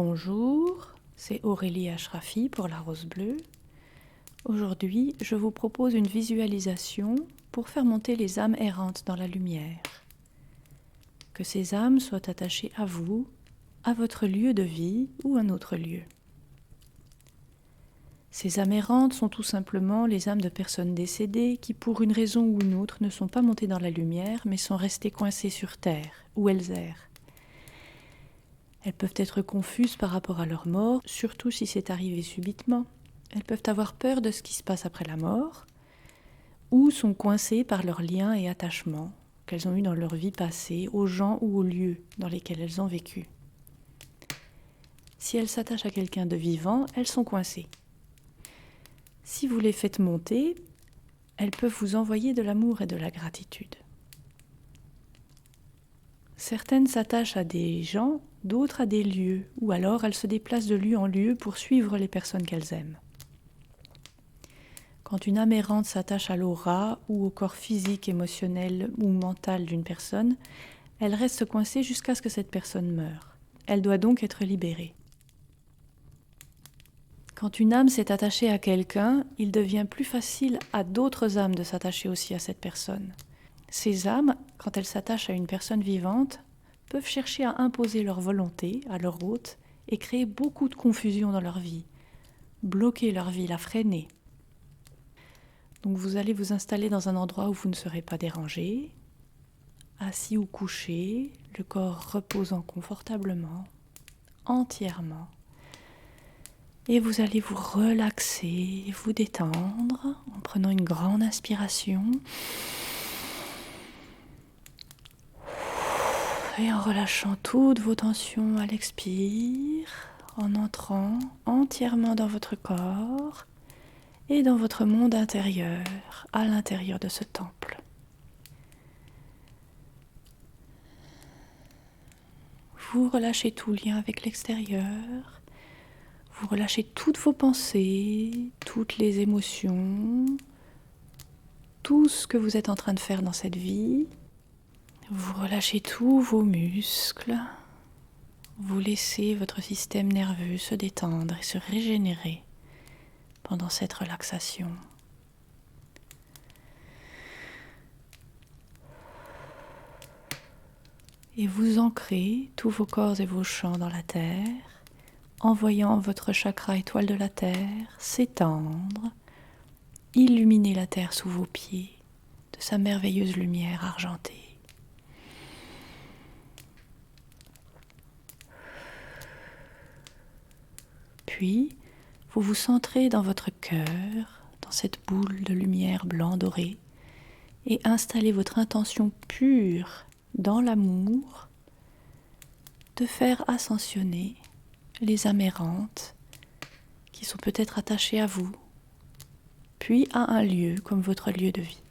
Bonjour, c'est Aurélie Ashrafi pour la Rose Bleue. Aujourd'hui, je vous propose une visualisation pour faire monter les âmes errantes dans la lumière. Que ces âmes soient attachées à vous, à votre lieu de vie ou un autre lieu. Ces âmes errantes sont tout simplement les âmes de personnes décédées qui, pour une raison ou une autre, ne sont pas montées dans la lumière, mais sont restées coincées sur terre, où elles errent. Elles peuvent être confuses par rapport à leur mort, surtout si c'est arrivé subitement. Elles peuvent avoir peur de ce qui se passe après la mort, ou sont coincées par leurs liens et attachements qu'elles ont eus dans leur vie passée, aux gens ou aux lieux dans lesquels elles ont vécu. Si elles s'attachent à quelqu'un de vivant, elles sont coincées. Si vous les faites monter, elles peuvent vous envoyer de l'amour et de la gratitude. Certaines s'attachent à des gens, d'autres à des lieux, ou alors elles se déplacent de lieu en lieu pour suivre les personnes qu'elles aiment. Quand une âme errante s'attache à l'aura ou au corps physique, émotionnel ou mental d'une personne, elle reste coincée jusqu'à ce que cette personne meure. Elle doit donc être libérée. Quand une âme s'est attachée à quelqu'un, il devient plus facile à d'autres âmes de s'attacher aussi à cette personne. Ces âmes, quand elles s'attachent à une personne vivante, peuvent chercher à imposer leur volonté à leur hôte et créer beaucoup de confusion dans leur vie, bloquer leur vie, la freiner. Donc vous allez vous installer dans un endroit où vous ne serez pas dérangé, assis ou couché, le corps reposant confortablement, entièrement. Et vous allez vous relaxer, vous détendre en prenant une grande inspiration. Et en relâchant toutes vos tensions à l'expire, en entrant entièrement dans votre corps et dans votre monde intérieur, à l'intérieur de ce temple. Vous relâchez tout lien avec l'extérieur, vous relâchez toutes vos pensées, toutes les émotions, tout ce que vous êtes en train de faire dans cette vie. Vous relâchez tous vos muscles, vous laissez votre système nerveux se détendre et se régénérer pendant cette relaxation. Et vous ancrez tous vos corps et vos champs dans la terre, envoyant votre chakra étoile de la terre s'étendre, illuminer la terre sous vos pieds de sa merveilleuse lumière argentée. Puis, vous vous centrez dans votre cœur, dans cette boule de lumière blanc doré, et installez votre intention pure dans l'amour de faire ascensionner les âmes errantes qui sont peut-être attachées à vous, puis à un lieu comme votre lieu de vie.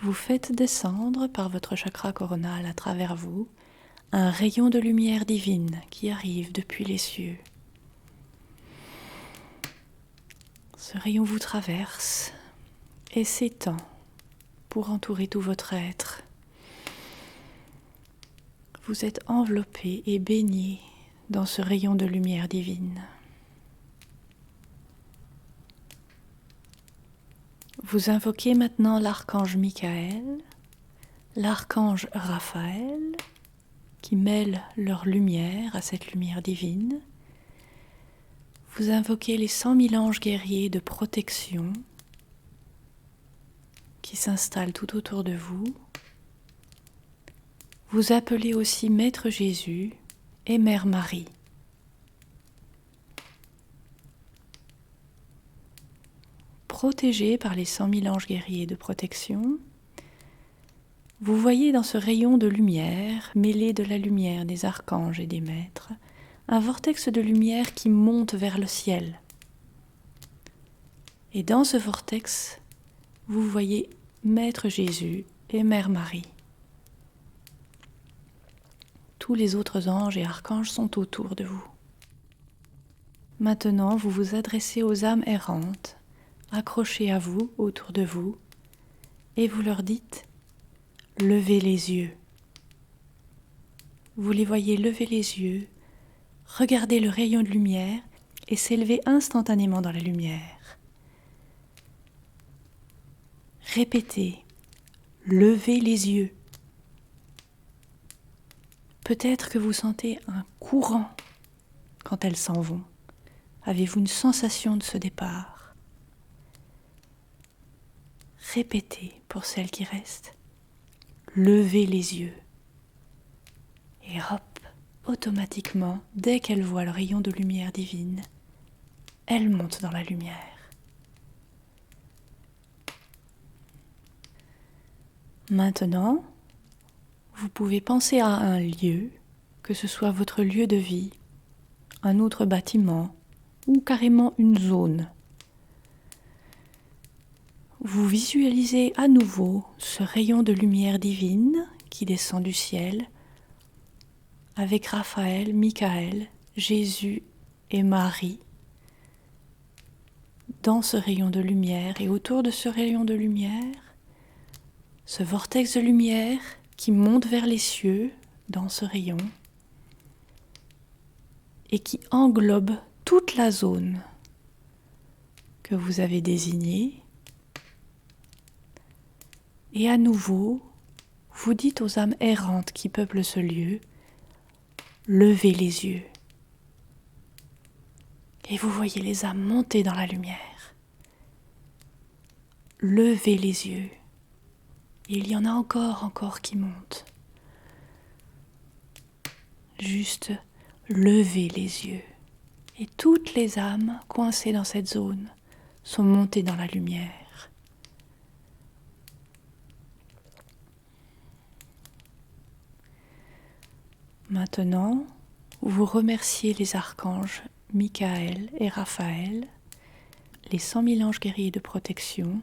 Vous faites descendre par votre chakra coronal à travers vous un rayon de lumière divine qui arrive depuis les cieux. Ce rayon vous traverse et s'étend pour entourer tout votre être. Vous êtes enveloppé et baigné dans ce rayon de lumière divine. Vous invoquez maintenant l'archange Michael, l'archange Raphaël, qui mêlent leur lumière à cette lumière divine. Vous invoquez les 100 000 anges guerriers de protection qui s'installent tout autour de vous. Vous appelez aussi Maître Jésus et Mère Marie. Protégés par les 100 000 anges guerriers de protection, vous voyez dans ce rayon de lumière, mêlé de la lumière des archanges et des maîtres, un vortex de lumière qui monte vers le ciel. Et dans ce vortex, vous voyez Maître Jésus et Mère Marie. Tous les autres anges et archanges sont autour de vous. Maintenant, vous vous adressez aux âmes errantes, accrochées à vous, autour de vous, et vous leur dites levez les yeux. Vous les voyez lever les yeux, regarder le rayon de lumière et s'élever instantanément dans la lumière. Répétez, levez les yeux. Peut-être que vous sentez un courant quand elles s'en vont. Avez-vous une sensation de ce départ? Répétez pour celles qui restent. Levez les yeux. Et hop, automatiquement, dès qu'elles voient le rayon de lumière divine, elles montent dans la lumière. Maintenant, vous pouvez penser à un lieu, que ce soit votre lieu de vie, un autre bâtiment ou carrément une zone. Vous visualisez à nouveau ce rayon de lumière divine qui descend du ciel avec Raphaël, Michael, Jésus et Marie dans ce rayon de lumière et autour de ce rayon de lumière, ce vortex de lumière qui monte vers les cieux dans ce rayon et qui englobe toute la zone que vous avez désignée. Et à nouveau, vous dites aux âmes errantes qui peuplent ce lieu, levez les yeux. Et vous voyez les âmes monter dans la lumière. Levez les yeux. Et il y en a encore qui montent. Juste levez les yeux. Et toutes les âmes coincées dans cette zone sont montées dans la lumière. Maintenant, vous remerciez les archanges Michael et Raphaël, les 100 000 anges guerriers de protection,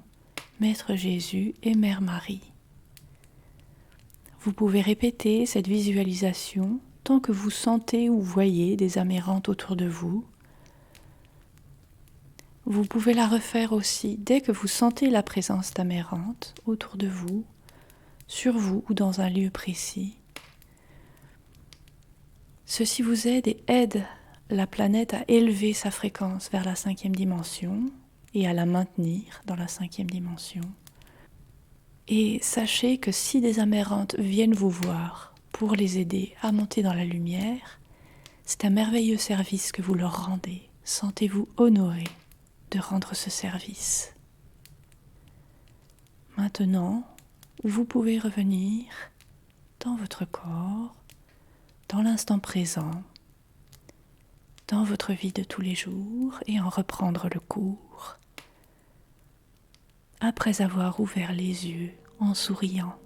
Maître Jésus et Mère Marie. Vous pouvez répéter cette visualisation tant que vous sentez ou voyez des âmes errantes autour de vous. Vous pouvez la refaire aussi dès que vous sentez la présence d'âmes errantes autour de vous, sur vous ou dans un lieu précis. Ceci vous aide et aide la planète à élever sa fréquence vers la 5e dimension et à la maintenir dans la 5e dimension. Et sachez que si des âmes errantes viennent vous voir pour les aider à monter dans la lumière, c'est un merveilleux service que vous leur rendez. Sentez-vous honoré de rendre ce service. Maintenant, vous pouvez revenir dans votre corps, dans l'instant présent, dans votre vie de tous les jours et en reprendre le cours, après avoir ouvert les yeux en souriant.